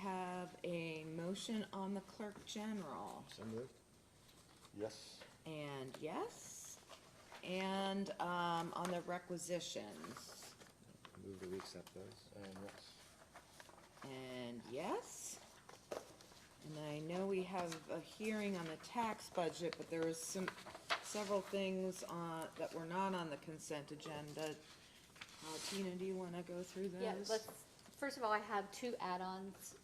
have a motion on the clerk general? So moved. Yes. And yes. And, on the requisitions? Move that we accept those. And yes. And yes. And I know we have a hearing on the tax budget, but there was several things that were not on the consent agenda. Tina, do you wanna go through those? Yeah, first of all, I have two add-ons,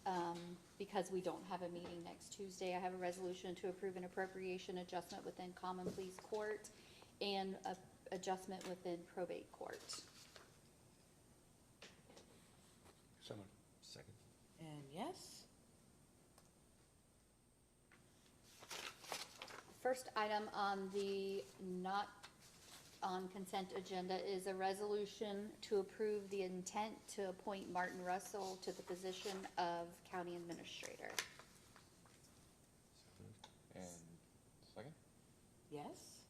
because we don't have a meeting next Tuesday. I have a resolution to approve an appropriation adjustment within common pleas court and a adjustment within probate court. So moved. Second. And yes. First item on the not on consent agenda is a resolution to approve the intent to appoint Martin Russell to the position of county administrator. So moved. And second? Yes.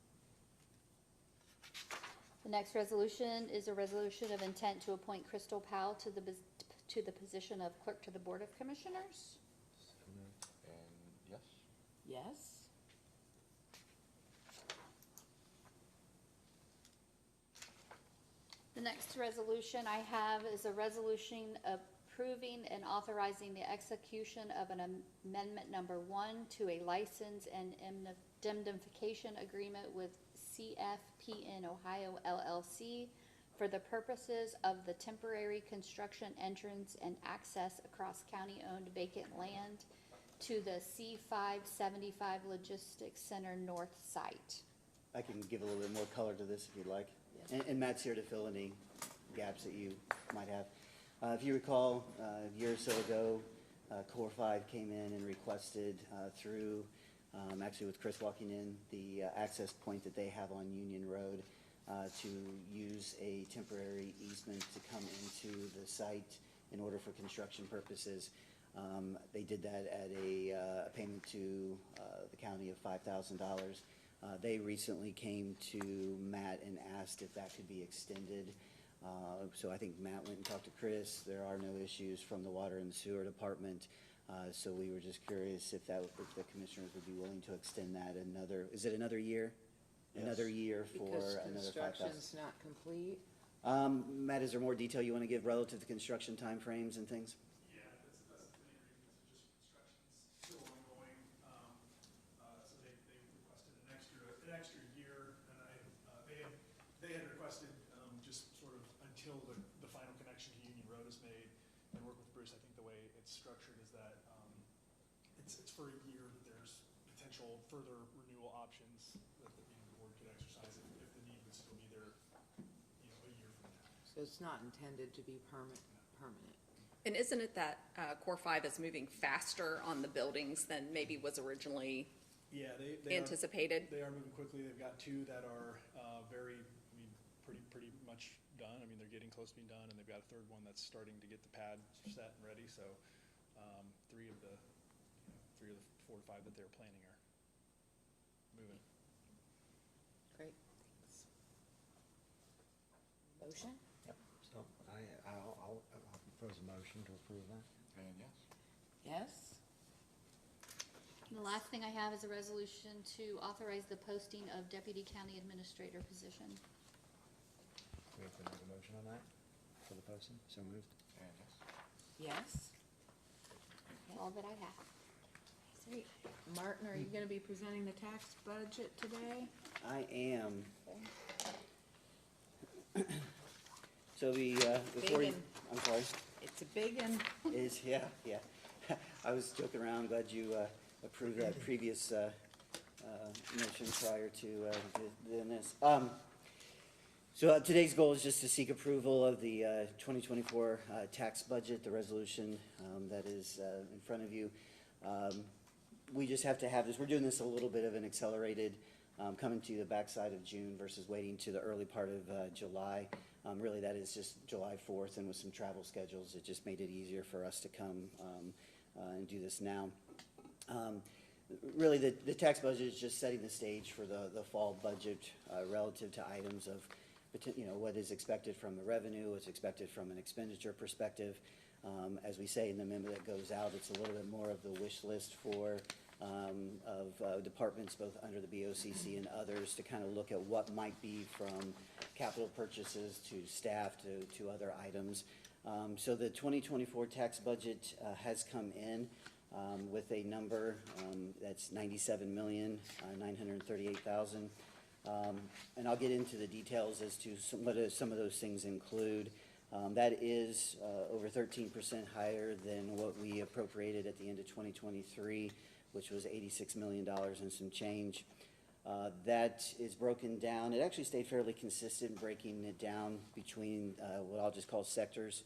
The next resolution is a resolution of intent to appoint Crystal Powell to the position of clerk to the Board of Commissioners. So moved. And yes. Yes. The next resolution I have is a resolution approving and authorizing the execution of an amendment number 1 to a license and indemnification agreement with CFPN Ohio LLC for the purposes of the temporary construction entrance and access across county-owned vacant land to the C575 Logistics Center North site. I can give a little bit more color to this if you'd like. And Matt's here to fill any gaps that you might have. If you recall, a year or so ago, Core 5 came in and requested through, actually with Chris walking in, the access point that they have on Union Road to use a temporary easement to come into the site in order for construction purposes. They did that at a payment to the county of $5,000. They recently came to Matt and asked if that could be extended. So I think Matt went and talked to Chris. There are no issues from the Water and Sewer Department. So we were just curious if the commissioners would be willing to extend that is it another year? Yes. Another year for Because another 5,000. construction's not complete. Matt, is there more detail you want to give relative to construction timeframes and things? Yeah, that's the main reason, it's just construction's still ongoing. So they requested an extra year, and they had requested, just sort of until the final connection to Union Road is made, and work with Bruce. I think the way it's structured is that, it's for a year, but there's potential further renewal options that the board could exercise if the need would still be there, a year from now. So it's not intended to be permanent. And isn't it that Core 5 is moving faster on the buildings than maybe was originally Yeah, they anticipated? They are moving quickly. They've got two that are pretty much done. I mean, they're getting close to being done, and they've got a third one that's starting to get the pad set and ready. So, three of the 4 to 5 that they're planning are moving. Great, thanks. Motion? Yep. So I'll propose a motion to approve that. And yes. Yes. And the last thing I have is a resolution to authorize the posting of deputy county administrator position. We have to make a motion on that for the posting. So moved. And yes. Yes. That's all that I have. Sweet. Martin, are you gonna be presenting the tax budget today? I am. So before Big you, and- I'm sorry. It's a big one. Yeah. I was joking around. Glad you approved that previous motion prior to doing this. So today's goal is just to seek approval of the 2024 tax budget, the resolution that is in front of you. We just have to have this. We're doing this a little bit of an accelerated, coming to the backside of June versus waiting to the early part of July. Really, that is just July 4th, and with some travel schedules, it just made it easier for us to come and do this now. Really, the tax budget is just setting the stage for the fall budget relative to items of, what is expected from the revenue, what's expected from an expenditure perspective. As we say in the memo that goes out, it's a little bit more of the wish list for, departments both under the BOCC and others to kind of look at what might be from capital purchases to staff to other items. So the 2024 tax budget has come in with a number that's $97,938,000. And I'll get into the details as to what some of those things include. That is over 13% higher than what we appropriated at the end of 2023, which was $86 million and some change. That is broken down. It actually stayed fairly consistent, breaking it down between what I'll just call sectors.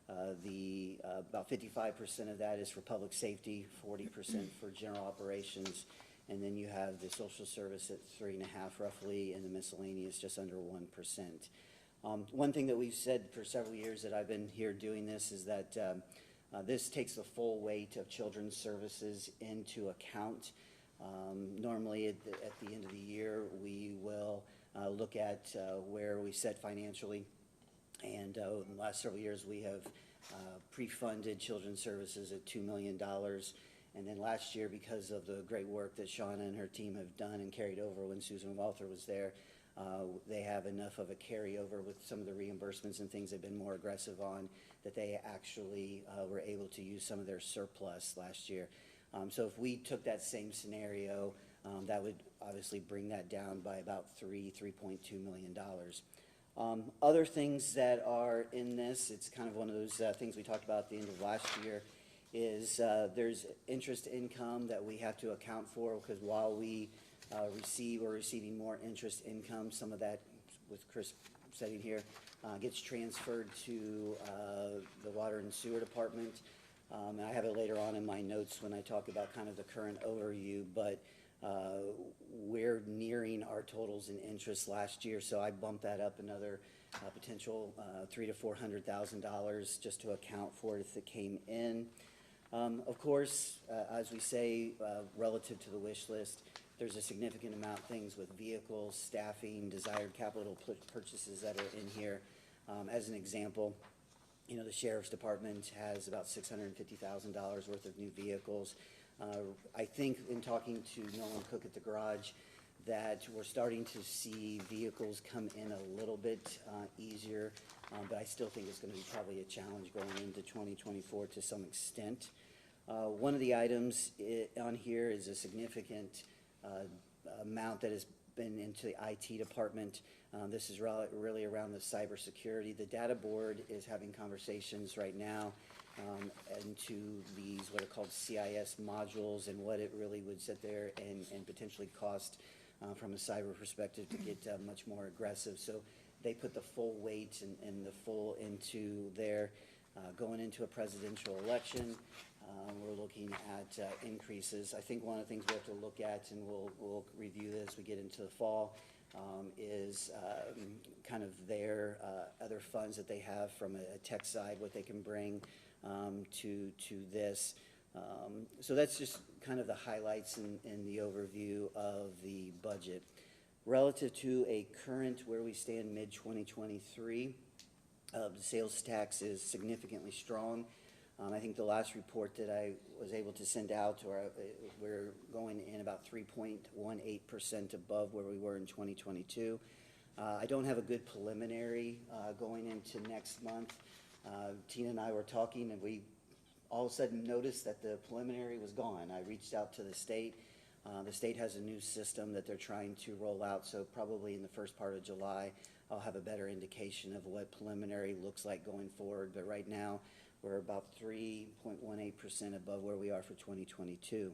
About 55% of that is for public safety, 40% for general operations, and then you have the social service at 3.5% roughly, and the miscellaneous just under 1%. One thing that we've said for several years that I've been here doing this is that this takes the full weight of children's services into account. Normally at the end of the year, we will look at where we set financially. And in the last several years, we have pre-funded children's services at $2 million. And then last year, because of the great work that Shauna and her team have done and carried over when Susan Walther was there, they have enough of a carryover with some of the reimbursements and things they've been more aggressive on that they actually were able to use some of their surplus last year. So if we took that same scenario, that would obviously bring that down by about $3.2 million. Other things that are in this, it's kind of one of those things we talked about at the end of last year, is there's interest income that we have to account for, because while we we're receiving more interest income, some of that, with Chris sitting here, gets transferred to the Water and Sewer Department. And I have it later on in my notes when I talk about kind of the current overview, but we're nearing our totals in interest last year, so I bumped that up another potential $300,000 to $400,000 just to account for it if it came in. Of course, as we say, relative to the wish list, there's a significant amount of things with vehicles, staffing, desired capital purchases that are in here. As an example, you know, the Sheriff's Department has about $650,000 worth of new vehicles. I think in talking to Nolan Cook at the garage, that we're starting to see vehicles come in a little bit easier, but I still think it's going to be probably a challenge going into 2024 to some extent. One of the items on here is a significant amount that has been into the IT department. This is really around the cybersecurity. The data board is having conversations right now into these what are called CIS modules and what it really would sit there and potentially cost from a cyber perspective to get much more aggressive. So they put the full weight and the full into their going into a presidential election. We're looking at increases. I think one of the things we have to look at, and we'll review this as we get into the fall, is kind of their other funds that they have from a tech side, what they can bring to this. So that's just kind of the highlights in the overview of the budget. Relative to a current where we stand mid-2023, the sales tax is significantly strong. I think the last report that I was able to send out, we're going in about 3.18% above where we were in 2022. I don't have a good preliminary going into next month. Tina and I were talking, and we all of a sudden noticed that the preliminary was gone. I reached out to the state. The state has a new system that they're trying to roll out, so probably in the first part of July, I'll have a better indication of what preliminary looks like going forward. But right now, we're about 3.18% above where we are for 2022.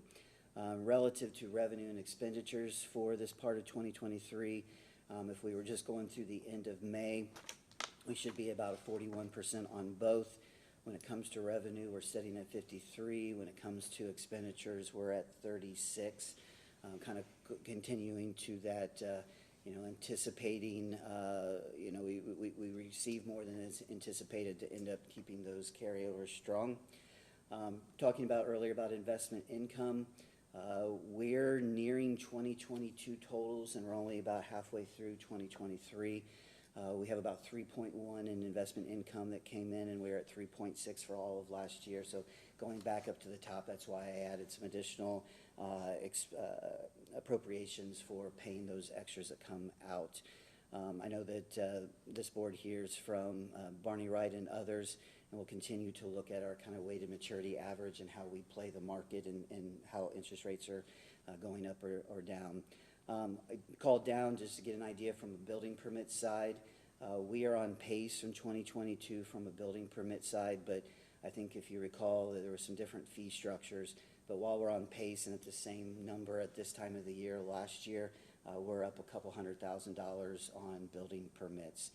Relative to revenue and expenditures for this part of 2023, if we were just going through the end of May, we should be about 41% on both. When it comes to revenue, we're sitting at 53. When it comes to expenditures, we're at 36. Kind of continuing to that, anticipating, we receive more than is anticipated to end up keeping those carryovers strong. Talking about earlier about investment income, we're nearing 2022 totals, and we're only about halfway through 2023. We have about 3.1 in investment income that came in, and we're at 3.6 for all of last year. So going back up to the top, that's why I added some additional appropriations for paying those extras that come out. I know that this board hears from Barney Wright and others, and we'll continue to look at our kind of weighted maturity average and how we play the market and how interest rates are going up or down. I called down just to get an idea from a building permit side. We are on pace in 2022 from a building permit side, but I think if you recall, there were some different fee structures. But while we're on pace and at the same number at this time of the year last year, we're up a couple $100,000 on building permits.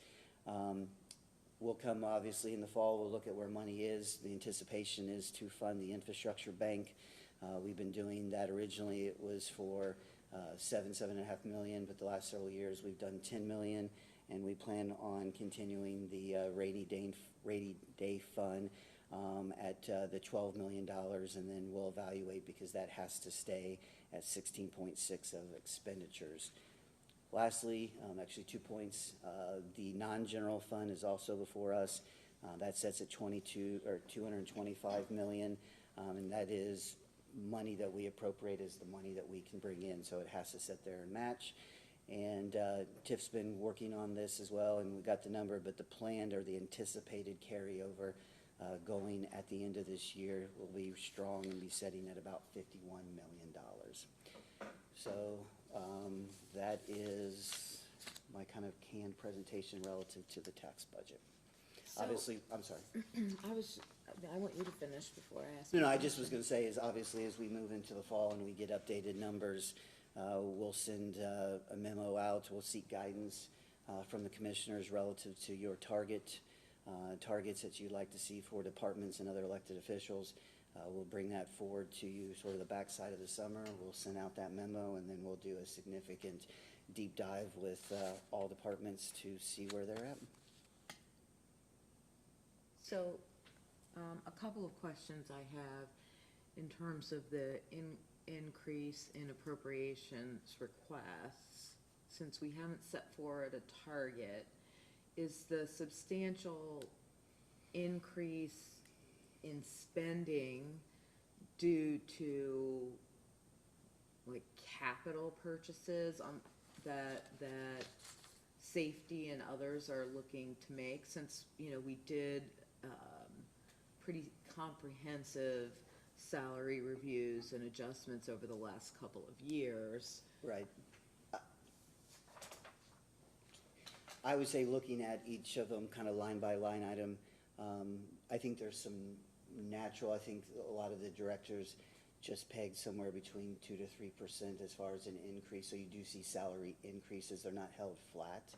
We'll come obviously in the fall, we'll look at where money is. The anticipation is to fund the infrastructure bank. We've been doing that. Originally it was for $7.5 million, but the last several years we've done $10 million, and we plan on continuing the rainy day fund at the $12 million, and then we'll evaluate because that has to stay at 16.6 of expenditures. Lastly, actually 2 points, the non-general fund is also before us. That sets at 225 million, and that is money that we appropriate is the money that we can bring in, so it has to sit there and match. And TIF's been working on this as well, and we got the number, but the planned or the anticipated carryover going at the end of this year will be strong and be setting at about $51 million. So that is my kind of canned presentation relative to the tax budget. So- Obviously, I'm sorry. I want you to finish before I ask. No, I just was gonna say is obviously as we move into the fall and we get updated numbers, we'll send a memo out. We'll seek guidance from the commissioners relative to your targets that you'd like to see for departments and other elected officials. We'll bring that forward to you sort of the backside of the summer. We'll send out that memo, and then we'll do a significant deep dive with all departments to see where they're at. So, a couple of questions I have in terms of the increase in appropriations requests. Since we haven't set forward a target, is the substantial increase in spending due to like capital purchases that safety and others are looking to make, since, you know, we did pretty comprehensive salary reviews and adjustments over the last couple of years. Right. I would say looking at each of them kind of line by line item, I think there's some natural, I think a lot of the directors just pegged somewhere between 2 to 3% as far as an increase. So you do see salary increases. They're not held flat.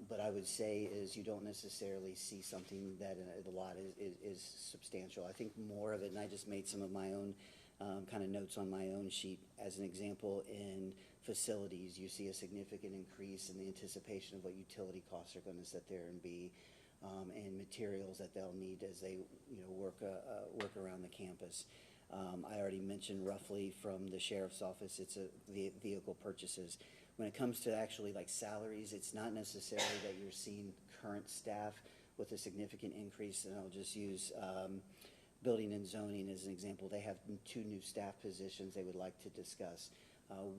But I would say is you don't necessarily see something that a lot is substantial. I think more of it, and I just made some of my own kind of notes on my own sheet. As an example, in facilities, you see a significant increase in the anticipation of what utility costs are going to sit there and be, and materials that they'll need as they work around the campus. I already mentioned roughly from the sheriff's office, it's vehicle purchases. When it comes to actually like salaries, it's not necessarily that you're seeing current staff with a significant increase, and I'll just use building and zoning as an example. They have 2 new staff positions they would like to discuss.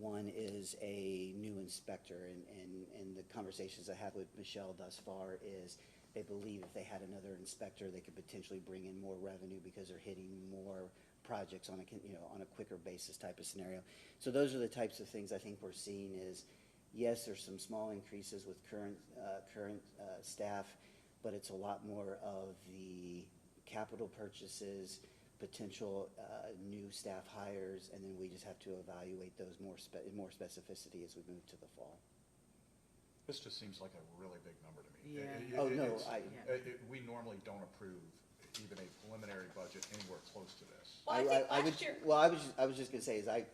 One is a new inspector, and the conversations I have with Michelle thus far is they believe if they had another inspector, they could potentially bring in more revenue because they're hitting more projects on a quicker basis type of scenario. So those are the types of things I think we're seeing is, yes, there's some small increases with current staff, but it's a lot more of the capital purchases, potential new staff hires, and then we just have to evaluate those in more specificity as we move to the fall. This just seems like a really big number to me. Yeah. Oh, no, We normally don't approve even a preliminary budget anywhere close to this. Well, I think last year. Well, I was just gonna say is I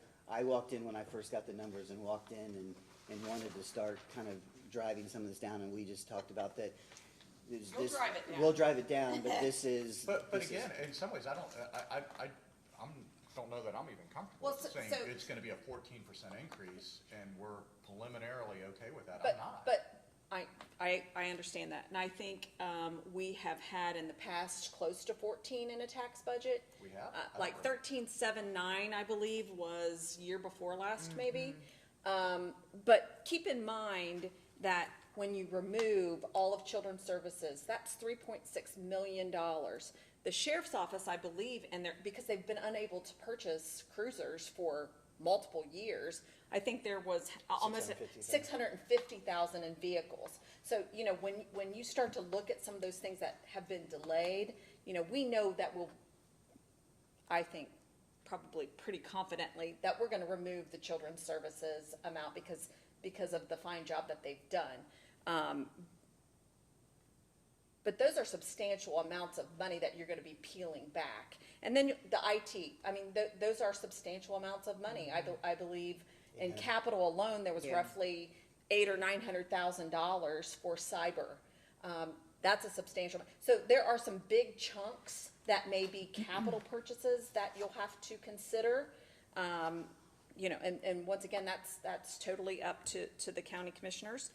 walked in when I first got the numbers and walked in and wanted to start kind of driving some of this down, and we just talked about that. We'll drive it down. We'll drive it down, but this is. But this again, is, in some ways, I don't know that I'm even comfortable Well, with saying so- it's gonna be a 14% increase, and we're preliminarily okay with that. I'm But, not. but I I understand that, and I think, we have had in the past close to 14 in a tax budget. We have? I Like don't remember. 13.79, I believe, was year before last, maybe. But keep in mind that when you remove all of Children's Services, that's $3.6 million. The sheriff's office, I believe, and they're, because they've been unable to purchase cruisers for multiple years, I think there was almost 650,000 in vehicles. So, you know, when you start to look at some of those things that have been delayed, you know, we know that will, I think, probably pretty confidently, that we're gonna remove the Children's Services amount because of the fine job that they've done. But those are substantial amounts of money that you're gonna be peeling back. And then the IT, I mean, those are substantial amounts of money. I believe in Yeah. capital alone, there was Yeah. roughly $800,000 or $900,000 for cyber. That's a substantial, so there are some big chunks that may be capital purchases that you'll have to consider. You know, and once again, that's totally up to the county commissioners.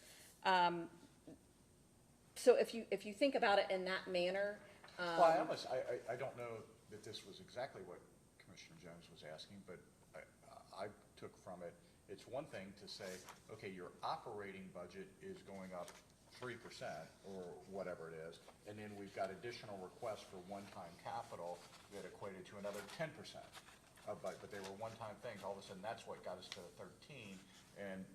So if you think about it in that manner, Well, I don't know that this was exactly what Commissioner Jones was asking, but I took from it, it's one thing to say, okay, your operating budget is going up 3% or whatever it is, and then we've got additional requests for one-time capital that equated to another 10%. But they were one-time things, all of a sudden, that's what got us to 13,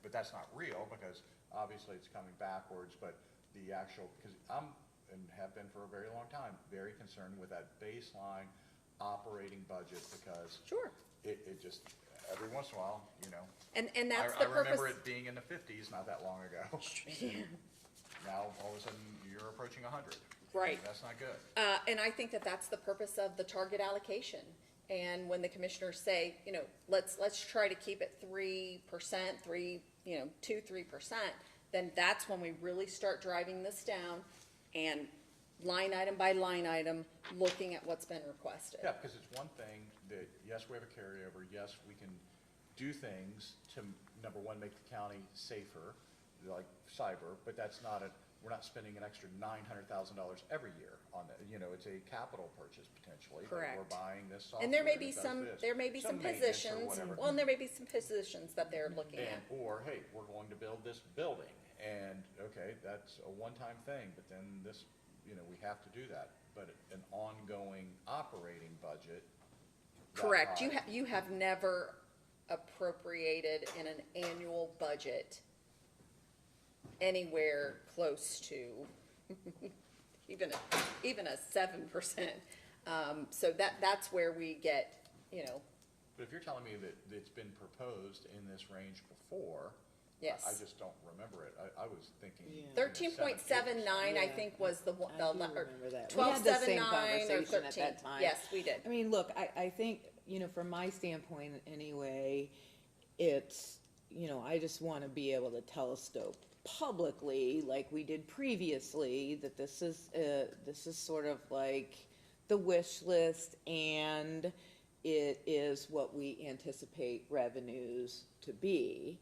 but that's not real, because obviously it's coming backwards, but the actual, because I'm, and have been for a very long time, very concerned with that baseline operating budget, because sure. it just, every once in a while, you know. And that's the I remember purpose. it being in the 50s not that long ago. Now, all of a sudden, you're approaching 100. Right. That's not good. And I think that that's the purpose of the target allocation. And when the commissioners say, you know, let's try to keep it 3%, 2-3%, then that's when we really start driving this down and line item by line item, looking at what's been requested. Yeah, because it's one thing that, yes, we have a carryover, yes, we can do things to, number one, make the county safer, like cyber, but that's not we're not spending an extra $900,000 every year on that. You know, it's a capital purchase potentially. That Correct. we're buying this software. And there may be that does some, this. there may be some maintenance or positions, whatever. well, and there may be some positions that they're looking at. Or, hey, we're going to build this building, and, okay, that's a one-time thing, but then this, you know, we have to do that. But an ongoing operating budget. that Correct. high- You have never appropriated in an annual budget anywhere close to even a 7%. So that's where we get, you know, But if you're telling me that it's been proposed in this range before. yes. I just don't remember it. I was thinking. Yeah. 13.79, I Yeah. think, was the one, I the, do or remember that. We had the same 12.79 or conversation 13. at that time. Yes, we did. I mean, look, I think, you know, from my standpoint anyway, it's, you know, I just want to be able to telescope publicly, like we did previously, that this is sort of like the wish list, and it is what we anticipate revenues to be.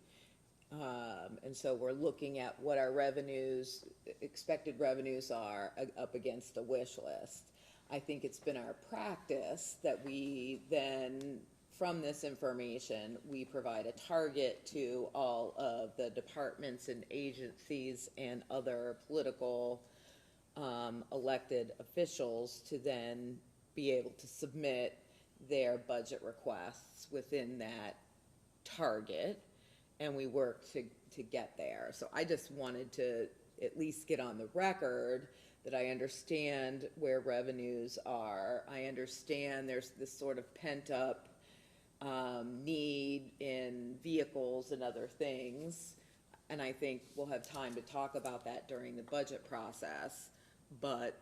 And so we're looking at what our revenues, expected revenues are up against the wish list. I think it's been our practice that we then, from this information, we provide a target to all of the departments and agencies and other political elected officials to then be able to submit their budget requests within that target, and we work to get there. So I just wanted to at least get on the record that I understand where revenues are. I understand there's this sort of pent-up need in vehicles and other things, and I think we'll have time to talk about that during the budget process, but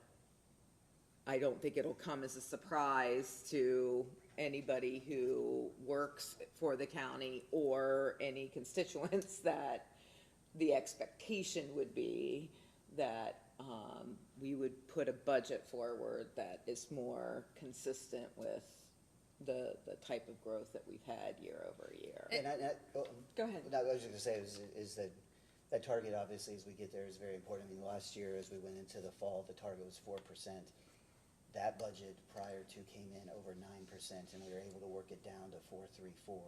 I don't think it'll come as a surprise to anybody who works for the county or any constituents that the expectation would be that we would put a budget forward that is more consistent with the type of growth that we've had year over year. And Go ahead. What I was going to say is that That target, obviously, as we get there, is very important. I mean, last year, as we went into the fall, the target was 4%. That budget prior to came in over 9%, and we were able to work it down to 4.34.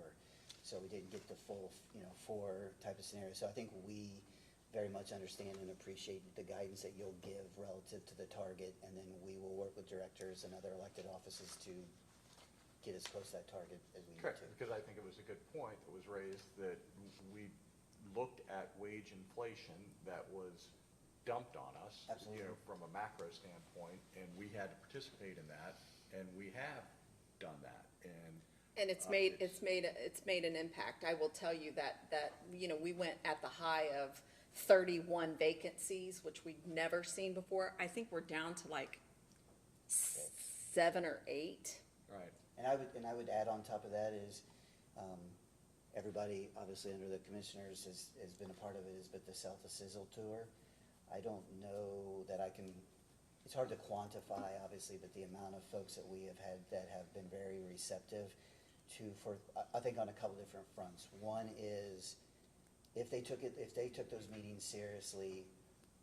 So we didn't get the full, 4 type of scenario. So I think we very much understand and appreciate the guidance that you'll give relative to the target, and then we will work with directors and other elected offices to get as close to that target as we need Correct, to. because I think it was a good point that was raised, that we looked at wage inflation that was dumped on us. Absolutely. From a macro standpoint, and we had to participate in that, and we have done that, And it's made an impact. I will tell you that, we went at the high of 31 vacancies, which we'd never seen before. I think we're down to like 7 or 8. right. And I would add on top of that is, everybody, obviously under the commissioners has been a part of it, but the South of Sizzle tour. I don't know that it's hard to quantify, obviously, but the amount of folks that we have had that have been very receptive I think on a couple different fronts. One is, if they took those meetings seriously,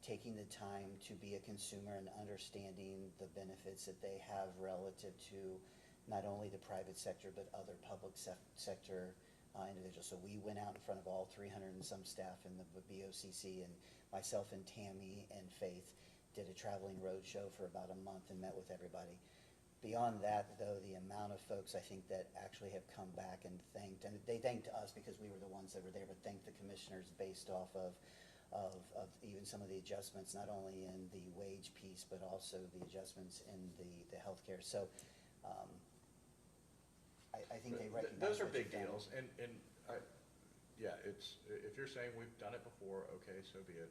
taking the time to be a consumer and understanding the benefits that they have relative to not only the private sector, but other public sector individuals. So we went out in front of all 300 and some staff in the BOCC, and myself and Tammy and Faith did a traveling road show for about a month and met with everybody. Beyond that, though, the amount of folks I think that actually have come back and they thanked us because we were the ones that were there, but thanked the commissioners based off of even some of the adjustments, not only in the wage piece, but also the adjustments in the healthcare. So, I think they recognize. Those are what big you've done. deals, and if you're saying we've done it before, okay, so be it.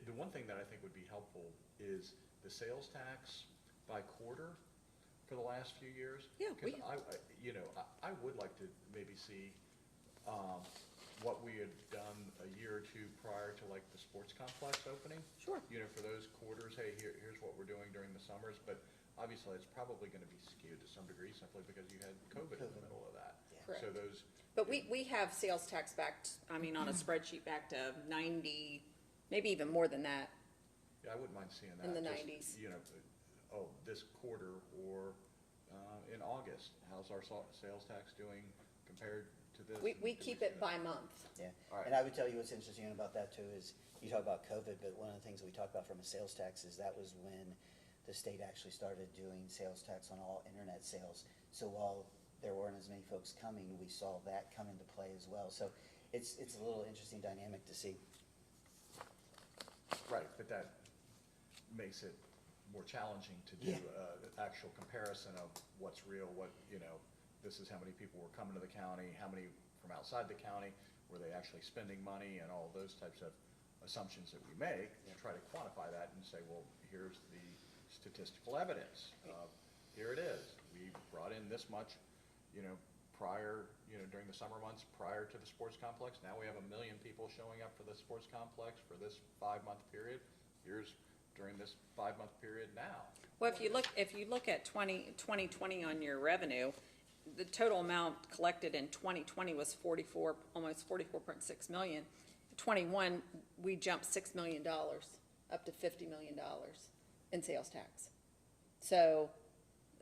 The one thing that I think would be helpful is the sales tax by quarter for the last few years. Yeah, Because I would like to maybe see what we had done a year or two prior to like the sports complex opening. Sure. For those quarters, hey, here's what we're doing during the summers, but obviously it's probably gonna be skewed to some degree simply because you had COVID in the middle of that. Correct. So those, But we have sales tax on a spreadsheet back to 90, maybe even more than that. yeah, I wouldn't mind seeing that. In the just, 90s. This quarter or in August, how's our sales tax doing compared to this? We And do keep see it that? by month. Yeah, All right. and I would tell you what's interesting about that too is, you talk about COVID, but one of the things that we talked about from a sales tax is that was when the state actually started doing sales tax on all internet sales. So while there weren't as many folks coming, we saw that come into play as well. So it's a little interesting dynamic to see. Right, but that makes it more challenging to do Yeah. the actual comparison of what's real, this is how many people were coming to the county, how many from outside the county, were they actually spending money, and all those types of assumptions that we make, and try to quantify that and say, well, here's the statistical evidence. Here it is. We brought in this much, prior, during the summer months prior to the sports complex. Now we have 1 million people showing up for the sports complex for this 5-month period. Here's during this 5-month period now. Well, if you look at 2020 on your revenue, the total amount collected in 2020 was almost 44.6 million. 21, we jumped $6 million up to $50 million in sales tax. So,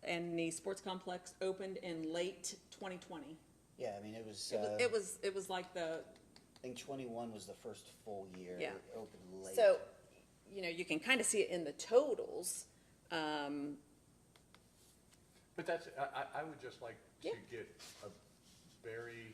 and the sports complex opened in late 2020. Yeah, I mean, it was, It was like I think 21 was the first full year. Yeah. It opened late. so, you can kind of see it in the totals. But that's, I would just like to Yeah. get a very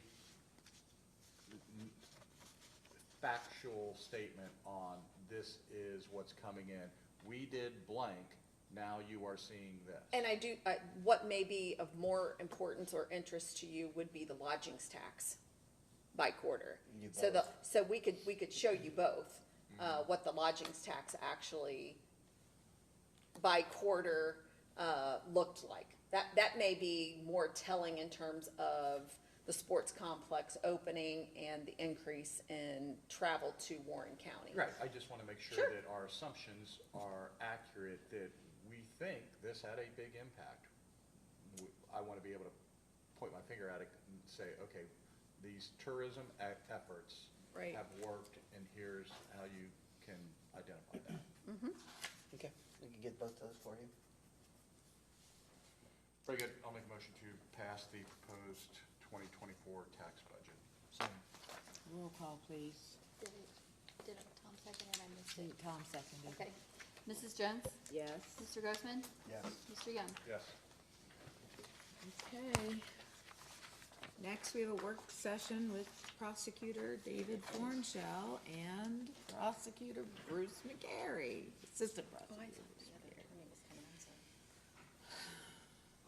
factual statement on this is what's coming in. We did blank, now you are seeing this. And I do, what may be of more importance or interest to you would be the lodgings tax by quarter. You do So both. so we could show you both, what the lodgings tax actually by quarter, looked like. That may be more telling in terms of the sports complex opening and the increase in travel to Warren County. Right, I just want to make sure Sure. that our assumptions are accurate, that we think this had a big impact. I want to be able to point my finger at it and say, okay, these tourism efforts Right. have worked, and here's how you can identify that. Okay, we can get both those for you. Very good. I'll make a motion to pass the proposed 2024 tax budget. Roll call, please. Did it Tom second and I missed it? Tom seconded. Okay. Mrs. Jones? Yes. Mr. Grossman? Yes. Mr. Young? Yes. Okay. Next, we have a work session with Prosecutor David Thornshell and Prosecutor Bruce McGarry, Assistant Prosecutor.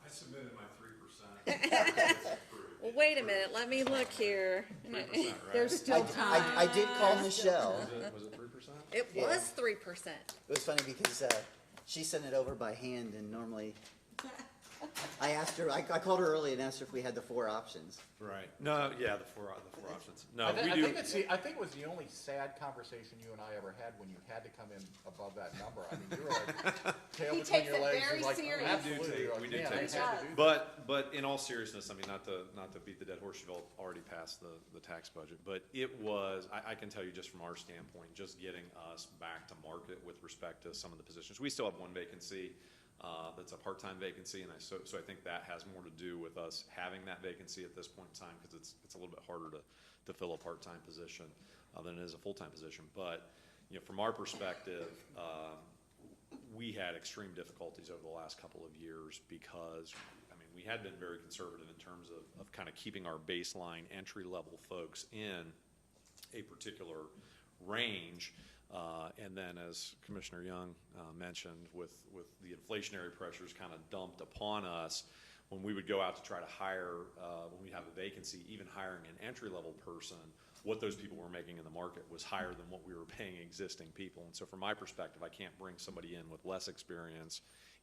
I submitted my 3%. Well, wait a minute, let me look here. 3%, right? There's still time. I did call Michelle. Was it 3%? It Yeah. was 3%. It was funny because she sent it over by hand, and normally I asked her. I called her early and asked her if we had the 4 options. Right. No, yeah, the four options. No, I think, we I do. think I think it was the only sad conversation you and I ever had when you had to come in above that number. I mean, you were like, tail He between takes your it legs. very You're like, serious. absolutely. We do Man, take I it had to do that. But in all seriousness, I mean, not to beat the dead horse, you've already passed the tax budget. But it was, I can tell you just from our standpoint, just getting us back to market with respect to some of the positions. We still have one vacancy. That's a part-time vacancy, and so I think that has more to do with us having that vacancy at this point in time, because it's a little bit harder to fill a part-time position than it is a full-time position. But, you know, from our perspective, we had extreme difficulties over the last couple of years because, I mean, we had been very conservative in terms of kind of keeping our baseline entry-level folks in a particular range. And then, as Commissioner Young mentioned, with the inflationary pressures kind of dumped upon us, when we would go out to try to hire, when we have a vacancy, even hiring an entry-level person, what those people were making in the market was higher than what we were paying existing people. And so from my perspective, I can't bring somebody in with less experience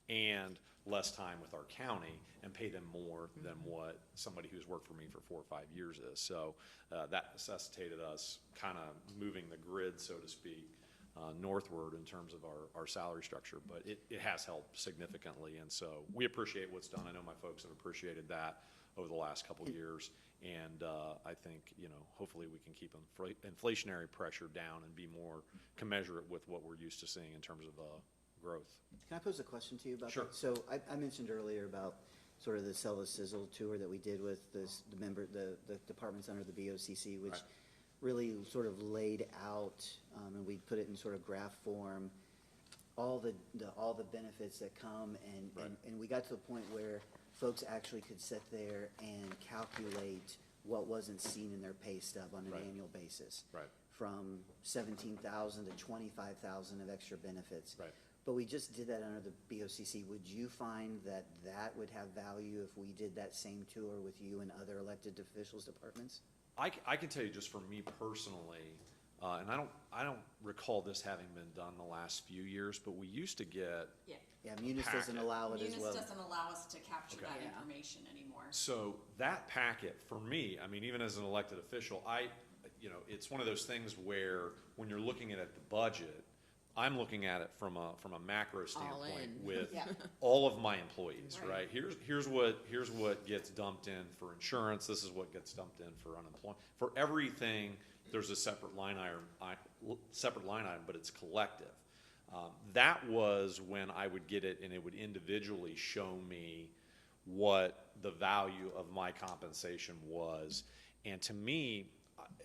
and less time with our county and pay them more than what somebody who's worked for me for 4 or 5 years is. So that necessitated us kind of moving the grid, so to speak, northward in terms of our salary structure, but it has helped significantly, and so we appreciate what's done. I know my folks have appreciated that over the last couple of years, and I think, you know, hopefully we can keep inflationary pressure down and be more commensurate with what we're used to seeing in terms of growth. Can I pose a question to you about Sure. that? So I mentioned earlier about sort of the Sell the Sizzle tour that we did with the departments under the BOCC, which Right. really sort of laid out, and we put it in sort of graph form, all the benefits that come, Right. and we got to the point where folks actually could sit there and calculate what wasn't seen in their pay stub on an Right. annual basis. Right. From 17,000 to 25,000 of extra benefits. Right. But we just did that under the BOCC. Would you find that that would have value if we did that same tour with you and other elected officials' departments? I can tell you just for me personally, and I don't recall this having been done the last few years, but we used to get, Yeah. Yeah, Munis doesn't Packet. allow it as well. Munis doesn't allow us to capture Okay. that Yeah. information anymore. so that packet, for me, I mean, even as an elected official, it's one of those things where when you're looking at the budget, I'm looking at it from a macro standpoint in. with Yeah. all of my employees, Right. right? Here's what gets dumped in for insurance, this is what gets dumped in for unemployment. For everything, there's a separate line item, but it's collective. That was when I would get it and it would individually show me what the value of my compensation was. And to me,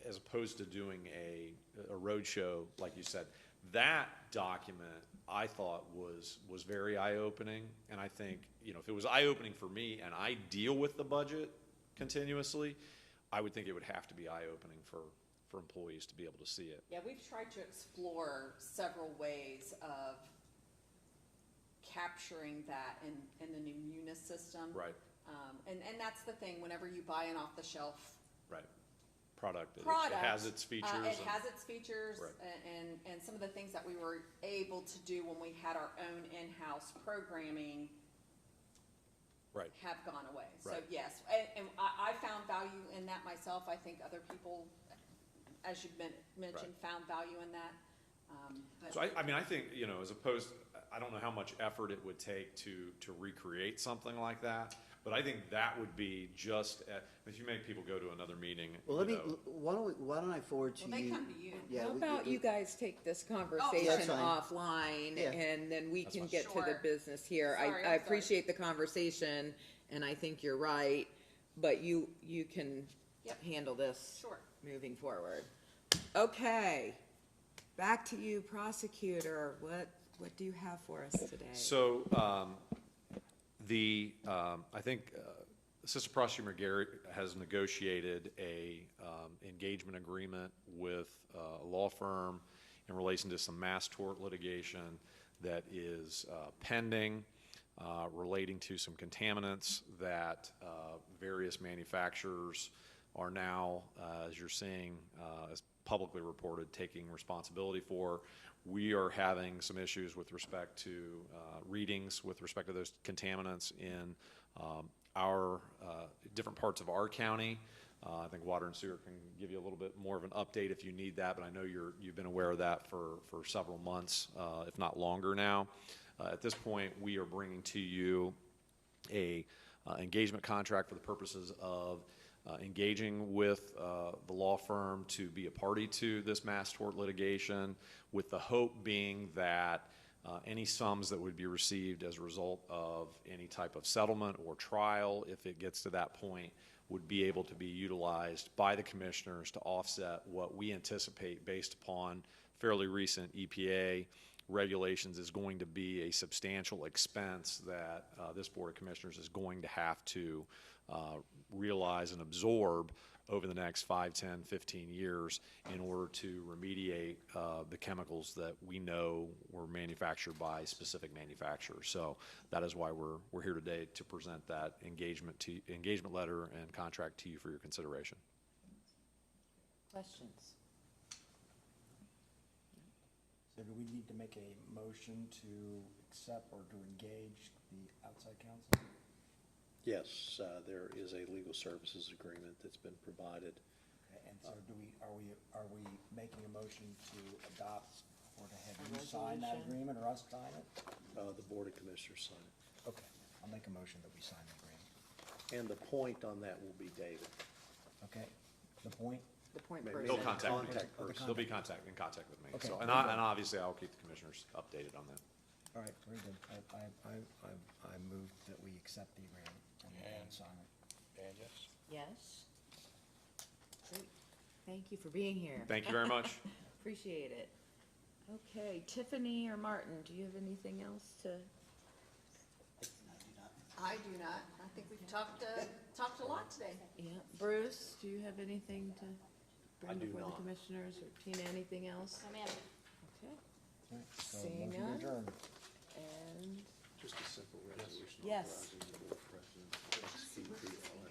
as opposed to doing a roadshow, like you said, that document I thought was very eye-opening. And I think, if it was eye-opening for me and I deal with the budget continuously, I would think it would have to be eye-opening for employees to be able to see it. Yeah, we've tried to explore several ways of capturing that in the new Munis system. Right, And that's the thing, whenever you buy an off-the-shelf right. Product, it product. has its features. It and- has its features, Right. and some of the things that we were able to do when we had our own in-house programming Right. have gone away. So Right. yes, and I found value in that myself. I think other people, as you've mentioned, found value in that. But So I think, as opposed, I don't know how much effort it would take to recreate something like that. But I think that would be just, if you make people go to another meeting, Well, let me, you know, why don't I forward to you? Well, they come to you. Yeah, How we- about we- you guys take this That's conversation fine. offline, Yeah. and then we That's can fine. get to the Sure. business here. Sorry, I'm I sorry. appreciate the conversation, and I think you're right, but you can Yep. handle this Sure. moving forward. Okay, back to you, prosecutor. What do you have for us today? So, I think Assistant Prosecutor McGarrett has negotiated a engagement agreement with a law firm in relation to some mass tort litigation that is pending, relating to some contaminants that various manufacturers are now, as you're seeing, as publicly reported, taking responsibility for. We are having some issues with respect to readings with respect to those contaminants in our different parts of our county. I think Water and Sewer can give you a little bit more of an update if you need that, but I know you've been aware of that for several months, if not longer now. At this point, we are bringing to you a engagement contract for the purposes of engaging with the law firm to be a party to this mass tort litigation, with the hope being that any sums that would be received as a result of any type of settlement or trial, if it gets to that point, would be able to be utilized by the commissioners to offset what we anticipate, based upon fairly recent EPA regulations, is going to be a substantial expense that this Board of Commissioners is going to have to realize and absorb over the next 5, 10, 15 years in order to remediate the chemicals that we know were manufactured by specific manufacturers. So that is why we're here today, to present that engagement letter and contract to you for your consideration. Questions? So do we need to make a motion to accept or to engage the outside counsel? Yes, there is a legal services agreement that's been provided. Okay, and so are we making a motion to adopt or to have you sign that resolution? agreement or us sign it? The Board of Commissioners sign it. Okay, I'll make a motion that we sign the agreement. And the point on that will be David. Okay, the point? The point Maybe person. They'll contact me. Contact person. They'll be in contact with me. Okay. So, and obviously I'll keep the commissioners updated on that. All right, very good. I move that we accept the agreement and sign it. And yes. Yes? Great. Thank you for being here. Thank you very much. Appreciate it. Okay, Tiffany or Martin, do you have anything else to? I do not. I think we've talked a lot today. Yeah, Bruce, do you have anything to I bring do before the not. commissioners, or Tina, anything else? Oh, man. Okay, All right, so Seeing motion none? adjourned. and Just a simple resolution Yes. authorizing the Board President to execute the